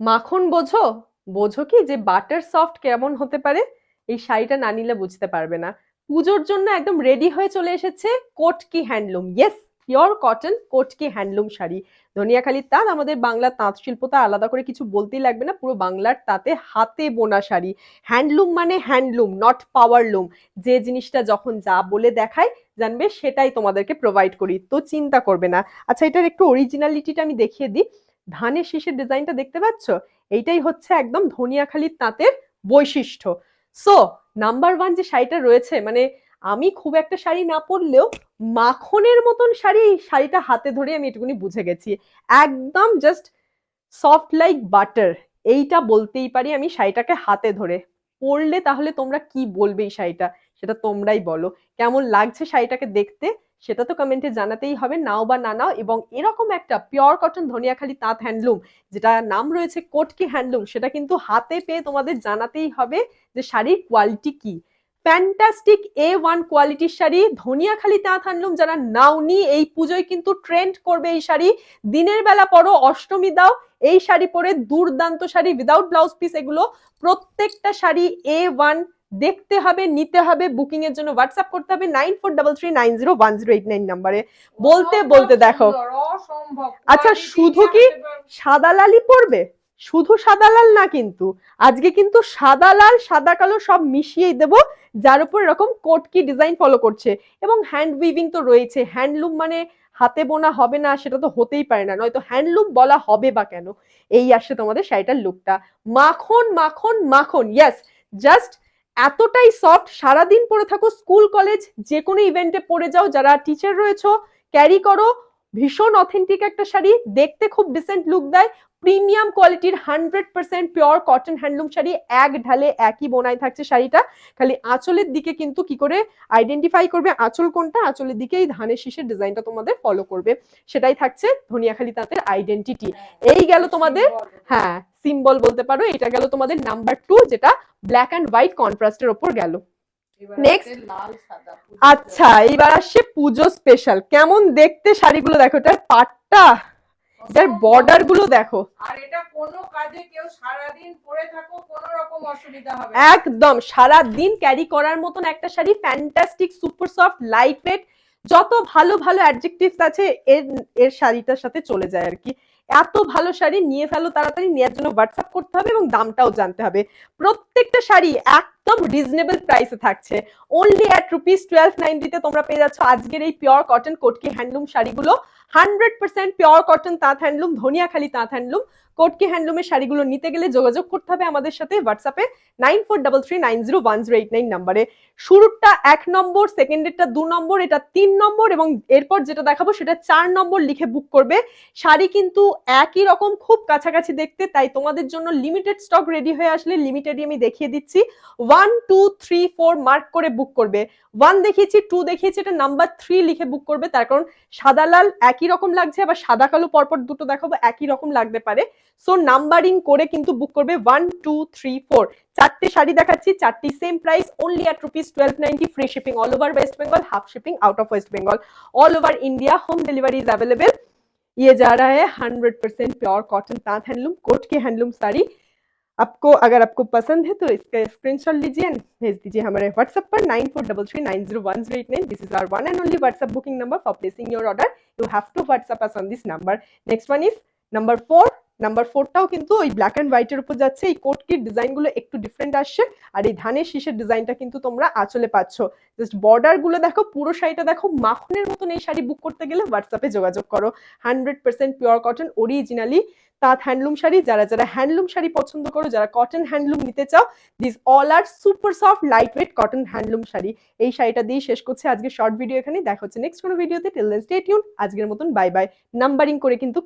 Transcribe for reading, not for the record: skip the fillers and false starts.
মাখন বোঝো? বোঝো কি যে বাটার সফট কেমন হতে পারে? এই শাড়িটা না নিলে বুঝতে পারবে না। পুজোর জন্য একদম রেডি হয়ে চলে এসেছে কোটকি হ্যান্ডলুম। ইয়েস, পিওর কটন কোটকি হ্যান্ডলুম শাড়ি। ধনিয়াখালীর তাঁত, আমাদের বাংলার তাঁত শিল্পতা আলাদা করে কিছু বলতেই লাগবে না, পুরো বাংলার তাঁতে হাতে বোনা শাড়ি। হ্যান্ডলুম মানে হ্যান্ডলুম, নট পাওয়ারলুম। যে জিনিসটা যখন যা বলে দেখায় জানবে সেটাই তোমাদেরকে প্রোভাইড করি, তো চিন্তা করবে না। আচ্ছা, এটার একটু অরিজিনালিটিটা আমি দেখিয়ে দিই। ধানের শীষের ডিজাইনটা দেখতে পাচ্ছ? এইটাই হচ্ছে একদম ধনিয়াখালীর তাঁতের বৈশিষ্ট্য। সো নাম্বার ওয়ান যে শাড়িটা রয়েছে, মানে আমি খুব একটা শাড়ি না পরলেও মাখনের মতন শাড়ি, এই শাড়িটা হাতে ধরে আমি এটুকুনি বুঝে গেছি। একদম জাস্ট সফট লাইক বাটার, এইটা বলতেই পারি আমি শাড়িটাকে হাতে ধরে। পরলে তাহলে তোমরা কি বলবে এই শাড়িটা, সেটা তোমরাই বলো। কেমন লাগছে শাড়িটাকে দেখতে, সেটা তো কমেন্টে জানাতেই হবে, নাও বা না নাও। এবং এরকম একটা পিওর কটন ধনিয়াখালী তাঁত হ্যান্ডলুম, যেটা নাম রয়েছে কোটকি হ্যান্ডলুম, সেটা কিন্তু হাতে পেয়ে তোমাদের জানাতেই হবে যে শাড়ির কোয়ালিটি কি। ফ্যান্টাস্টিক A1 কোয়ালিটির শাড়ি ধনিয়াখালী তাঁত হ্যান্ডলুম। যারা নাওনি, এই পুজোয় কিন্তু ট্রেন্ড করবে এই শাড়ি। দিনের বেলা পরো, অষ্টমী দাও, এই শাড়ি পরে দুর্দান্ত শাড়ি উইদাউট ব্লাউজ পিস। এগুলো প্রত্যেকটা শাড়ি A1। দেখতে হবে, নিতে হবে, বুকিং এর জন্য হোয়াটসঅ্যাপ করতে হবে 9433901089 নাম্বারে। বলতে বলতে দেখো, আচ্ছা শুধু কি সাদা লালই পরবে? শুধু সাদা লাল না কিন্তু, আজকে কিন্তু সাদা লাল সাদা কালো সব মিশিয়েই দেবো, যার উপর এরকম কোটকি ডিজাইন ফলো করছে। এবং হ্যান্ড উইভিং তো রয়েছে। হ্যান্ডলুম মানে হাতে বোনা হবে না সেটা তো হতেই পারে না, নয়তো হ্যান্ডলুম বলা হবে বা কেন। এই আসছে তোমাদের শাড়িটার লুকটা। মাখন মাখন মাখন, ইয়েস। জাস্ট এতটাই সফট, সারাদিন পরে থাকো, স্কুল কলেজ যে কোনো ইভেন্টে পরে যাও, যারা টিচার রয়েছো ক্যারি করো। ভীষণ অথেন্টিক একটা শাড়ি, দেখতে খুব ডিসেন্ট লুক দেয়। প্রিমিয়াম কোয়ালিটির 100% পিওর কটন হ্যান্ডলুম শাড়ি, এক ঢালে একই বোনায় থাকছে শাড়িটা। খালি আঁচলের দিকে কিন্তু কি করে আইডেন্টিফাই করবে আঁচল কোনটা, আঁচলের দিকে এই ধানের শীষের ডিজাইনটা তোমাদের ফলো করবে, সেটাই থাকছে ধনিয়াখালী তাঁতের আইডেন্টিটি। এই গেল তোমাদের, হ্যাঁ সিম্বল বলতে পারো। এটা গেল তোমাদের নাম্বার 2, যেটা ব্ল্যাক অ্যান্ড হোয়াইট কন্ট্রাস্টের ওপর গেল। নেক্সট, আচ্ছা এইবার আসছে পুজো স্পেশাল। কেমন দেখতে শাড়িগুলো দেখো, এটার পাটটা, এটার বর্ডার গুলো দেখো। আর এটা কোনো কাজে কেউ সারাদিন পরে থাকো, কোনো রকম অসুবিধা হবে না। একদম সারা দিন ক্যারি করার মতন একটা sari. Fantastic, super soft, light wait, যত ভালো ভালো অ্যাডজেক্টিভস আছে এর এর শাড়িটার সাথে চলে যায় আর কি। এত ভালো শাড়ি, নিয়ে ফেলো তাড়াতাড়ি। নেওয়ার জন্য হোয়াটসঅ্যাপ করতে হবে এবং দামটাও জানতে হবে। প্রত্যেকটা শাড়ি একদম রিজনেবল প্রাইসে থাকছে। অনলি অ্যাট ₹1290 তোমরা পেয়ে যাচ্ছ আজকের এই পিওর কটন কোটকি হ্যান্ডলুম শাড়িগুলো। 100% পিওর কটন তাঁত হ্যান্ডলুম, ধনিয়াখালী তাঁত হ্যান্ডলুম। কোটকি হ্যান্ডলুমের শাড়িগুলো নিতে গেলে যোগাযোগ করতে হবে আমাদের সাথে হোয়াটসঅ্যাপে 9433901089 নাম্বারে। শুরুটা 1 নম্বর, সেকেন্ডেরটা 2 নম্বর, এটা 3 নম্বর, এবং এরপর যেটা দেখাবো সেটা 4 নম্বর লিখে বুক করবে। শাড়ি কিন্তু একই রকম, খুব কাছাকাছি দেখতে, তাই তোমাদের জন্য লিমিটেড স্টক রেডি হয়ে আসলে লিমিটেডই আমি দেখিয়ে দিচ্ছি। 1 2 3 4 মার্ক করে বুক করবে। 1 দেখিয়েছি, 2 দেখিয়েছি, এটা নাম্বার 3 লিখে বুক করবে। তার কারণ সাদা লাল একই রকম লাগছে, আবার সাদা কালো পরপর দুটো দেখাবো একই রকম লাগতে পারে। সো নাম্বারিং করে কিন্তু বুক করবে 1 2 3 4। চারটে শাড়ি দেখাচ্ছি, চারটি same price, only at ₹1290। Free shipping all over west Bengal, half shipping out of west Bengal. All over India home delivery is available. ये जा रहा है 100% प्योर कॉटन तांत हैंडलूम कोट के हैंडलूम साड़ी। आपको अगर आपको पसंद है तो इसका स्क्रीनशॉट लीजिए एंड भेज दीजिए हमारे व्हाट्सएप पर 9433901089। This is our one and only WhatsApp booking number for placing your order. You have to WhatsApp us on this number. Next one is number 4। Number 4টাও কিন্তু ওই ব্ল্যাক এন্ড হোয়াইটের উপর যাচ্ছে। এই কোটকির ডিজাইনগুলো একটু ডিফারেন্ট আসছে, আর এই ধানের শীষের ডিজাইনটা কিন্তু তোমরা আঁচলে পাচ্ছ। জাস্ট বর্ডার গুলো দেখো, পুরো শাড়িটা দেখো, মাখনের মতন। এই শাড়ি বুক করতে গেলে হোয়াটসঅ্যাপে যোগাযোগ করো। 100% পিওর কটন অরিজিনালি তাঁত হ্যান্ডলুম শাড়ি। যারা যারা হ্যান্ডলুম শাড়ি পছন্দ করো, যারা কটন হ্যান্ডলুম নিতে চাও, this all are super soft light weight cotton handloom sari. এই শাড়িটা দিয়ে শেষ করছে আজকে শর্ট ভিডিও এখানে। দেখা হচ্ছে নেক্সট কোনো ভিডিওতে। Till then stay tune. আজকের মতন বাই বাই। নাম্বারিং করে কিন্তু